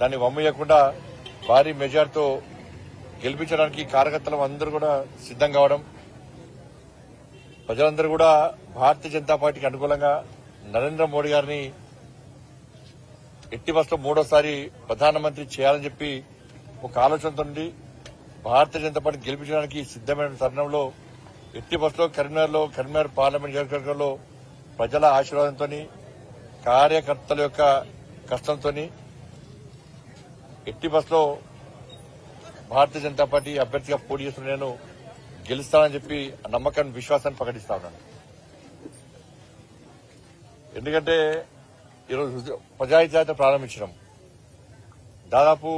దాన్ని వమ్మయ్యకుండా భారీ మెజార్టీతో గెలిపించడానికి కార్యకర్తలు అందరూ కూడా సిద్దం కావడం, ప్రజలందరూ కూడా భారతీయ జనతా పార్టీకి అనుకూలంగా నరేంద్ర మోడీ గారిని ఎట్టి బస్సులో మూడోసారి ప్రధానమంత్రి చేయాలని చెప్పి ఒక ఆలోచనతో భారతీయ జనతా పార్టీ గెలిపించడానికి సిద్దమైన తరుణంలో ఎట్టి బస్సులో కరీంనగర్ పార్లమెంట్ నియోజకవర్గంలో ప్రజల ఆశీర్వాదంతో కార్యకర్తల యొక్క కష్టంతో ఎట్టి బస్సులో భారతీయ జనతా పార్టీ అభ్యర్థిగా పోటీ చేస్తున్న నేను గెలుస్తానని చెప్పి ఆ నమ్మకాన్ని విశ్వాసాన్ని ప్రకటిస్తా ఉన్నాను. ఎందుకంటే ఈరోజు ప్రజాహిత ప్రారంభించడం దాదాపు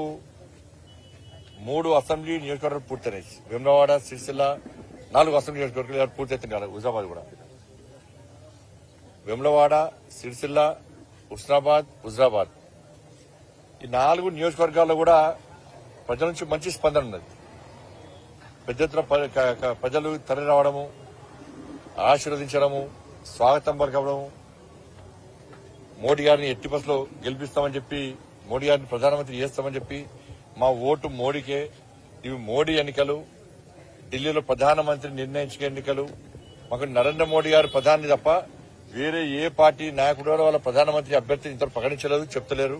3 అసెంబ్లీ నియోజకవర్గాలు పూర్తయినాయి. వేములవాడ, సిరిసిల్ల 4 అసెంబ్లీ నియోజకవర్గాలు పూర్తవుతున్నాయి. హుజాబాద్ కూడా వేములవాడ, సిరిసిల్ల, హుజరాబాద్ ఈ 4 నియోజకవర్గాల్లో కూడా ప్రజల నుంచి మంచి స్పందన ఉన్నది. పెద్ద ఎత్తున ప్రజలు తరలి రావడము, ఆశీర్వదించడము, స్వాగతం పలకడము, మోడీ గారిని ఎట్టి బస్సులో గెలిపిస్తామని చెప్పి, మోడీ గారిని ప్రధానమంత్రి చేస్తామని చెప్పి, మా ఓటు మోడీకే, ఇవి మోడీ ఎన్నికలు, ఢిల్లీలో ప్రధానమంత్రి నిర్ణయించే ఎన్నికలు, మాకు నరేంద్ర మోడీ గారు ప్రధాని తప్ప వేరే ఏ పార్టీ నాయకుడు వాళ్ళ ప్రధానమంత్రి అభ్యర్థిని ఇంత ప్రకటించలేదు, చెప్తలేరు.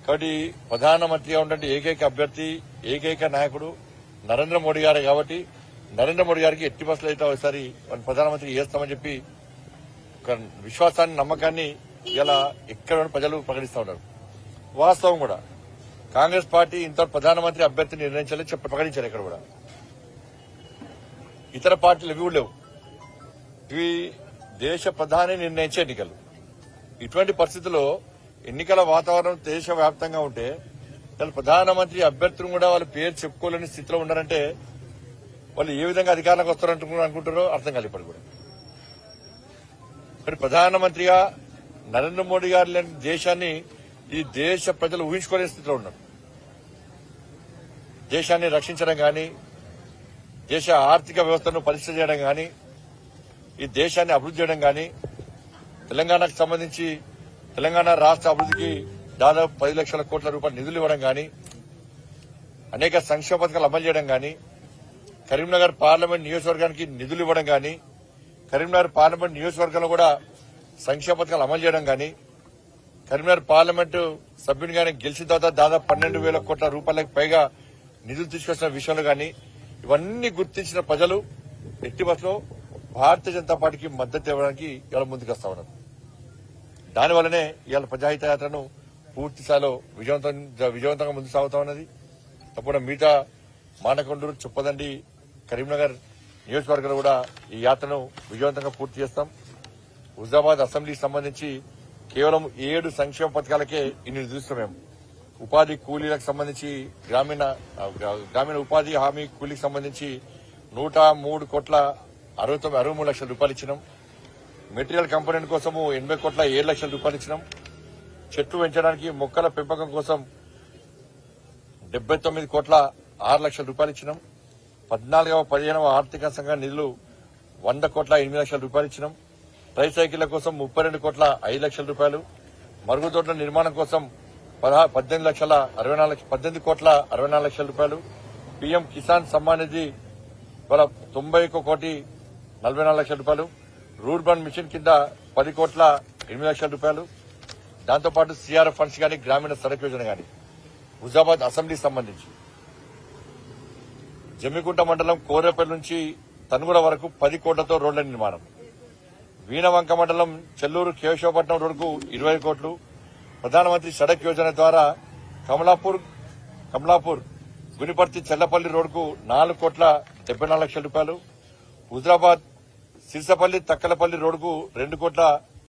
కాబట్టి ప్రధానమంత్రిగా ఉన్నటువంటి ఏకైక అభ్యర్థి, ఏకైక నాయకుడు నరేంద్ర మోడీ గారే. కాబట్టి నరేంద్ర మోడీ గారికి ఎట్టి బస్సులో అయితే ఒకసారి ప్రధానమంత్రి చేస్తామని చెప్పి ఒక విశ్వాసాన్ని, నమ్మకాన్ని ఇలా ఎక్కడ ప్రజలు ప్రకటిస్తూ ఉన్నారు. వాస్తవం కూడా కాంగ్రెస్ పార్టీ ఇంత ప్రధానమంత్రి అభ్యర్థిని నిర్ణయించాలని ప్రకటించారు. ఇక్కడ కూడా ఇతర పార్టీలు ఇవి లేవు. ఇవి దేశ ప్రధాని నిర్ణయించే ఎన్నికలు. ఇటువంటి పరిస్థితుల్లో ఎన్నికల వాతావరణం దేశవ్యాప్తంగా ఉంటే ప్రధానమంత్రి అభ్యర్థులు కూడా వాళ్ళ పేరు చెప్పుకోలేని స్థితిలో ఉన్నారంటే వాళ్ళు ఏ విధంగా అధికారంలోకి వస్తారంటున్నారో అర్థం కాదు. ఇప్పుడు కూడా మరి ప్రధానమంత్రిగా నరేంద్ర మోడీ గారు లేని దేశాన్ని ఈ దేశ ప్రజలు ఊహించుకోలేని స్థితిలో ఉన్నారు. దేశాన్ని రక్షించడం గాని, దేశ ఆర్థిక వ్యవస్థను పరీక్ష చేయడం గాని, ఈ దేశాన్ని అభివృద్ధి చేయడం గాని, తెలంగాణకు సంబంధించి తెలంగాణ రాష్ట్ర అభివృద్ధికి దాదాపు 10 లక్షల కోట్ల రూపాయల నిధులు ఇవ్వడం గాని, అనేక సంక్షేమ పథకాలు అమలు చేయడం గాని, కరీంనగర్ పార్లమెంట్ నియోజకవర్గానికి నిధులు ఇవ్వడం గాని, కరీంనగర్ పార్లమెంట్ నియోజకవర్గంలో కూడా సంక్షేమ పథకాలు అమలు చేయడం గాని, కరీంనగర్ పార్లమెంటు సభ్యునిగానే గెలిచిన తర్వాత దాదాపు 12,000 కోట్ల రూపాయలకు పైగా నిధులు తీసుకొచ్చిన విషయంలో గాని, ఇవన్నీ గుర్తించిన ప్రజలు ఎట్టి బస్సులో భారతీయ జనతా పార్టీకి మద్దతు ఇవ్వడానికి ఇవాళ ముందుకు వస్తా ఉన్నారు. దానివల్లనే ఇవాళ ప్రజాహిత యాత్రను పూర్తి స్థాయిలో విజయవంతంగా ముందుకు సాగుతా ఉన్నది. తప్పకుండా మిగతా మానకొండూరు, చొప్పదండి, కరీంనగర్ నియోజకవర్గాలు కూడా ఈ యాత్రను విజయవంతంగా పూర్తి చేస్తాం. హుజాబాద్ అసెంబ్లీకి సంబంధించి కేవలం 7 సంక్షేమ పథకాలకే ఇన్ని నిధులు మేము. ఉపాధి కూలీలకు సంబంధించి గ్రామీణ ఉపాధి హామీ కూలీకి సంబంధించి 103 కోట్ల 63 లక్షల రూపాయలు ఇచ్చినాం. మెటీరియల్ కంపోనెంట్ కోసము 80 కోట్ల 7 లక్షల రూపాయలు ఇచ్చినాం. చెట్లు పెంచడానికి మొక్కల పెంపకం కోసం 79 కోట్ల 6 లక్షల రూపాయలు ఇచ్చినాం. 14వ 15వ ఆర్థిక సంఘ నిధులు 100 కోట్ల 8 లక్షల రూపాయలు ఇచ్చినాం. ట్రైసైకిళ్ల కోసం 32 కోట్ల 5 లక్షల రూపాయలు, మరుగుదొడ్ల నిర్మాణం కోసం 18 కోట్ల 64 లక్షల రూపాయలు, పీఎం కిసాన్ సమ్మాన్ నిధి 91 కోటి 44 లక్షల రూపాయలు, రూర్బన్ మిషన్ కింద 10 కోట్ల 8 లక్షల రూపాయలు, దాంతోపాటు సీఆర్ఎఫ్ ఫండ్స్ గాని, గ్రామీణ సడక్ యోజన గాని. హుజాబాద్ అసెంబ్లీకి సంబంధించి జమ్మికుంట మండలం కోరేపల్లి నుంచి తనుగుల వరకు 10 కోట్లతో రోడ్ల నిర్మాణం, వీణవంక మండలం చెల్లూరు కేశవపట్నం రోడ్డుకు 20 కోట్లు, ప్రధానమంత్రి సడక్ యోజన ద్వారా కమలాపూర్ గునిపర్తి చెల్లపల్లి రోడ్డుకు 4 కోట్ల 74 లక్షల రూపాయలు, హుజరాబాద్ సిరిసపల్లి తక్కలపల్లి రోడ్డుకు 2 కోట్ల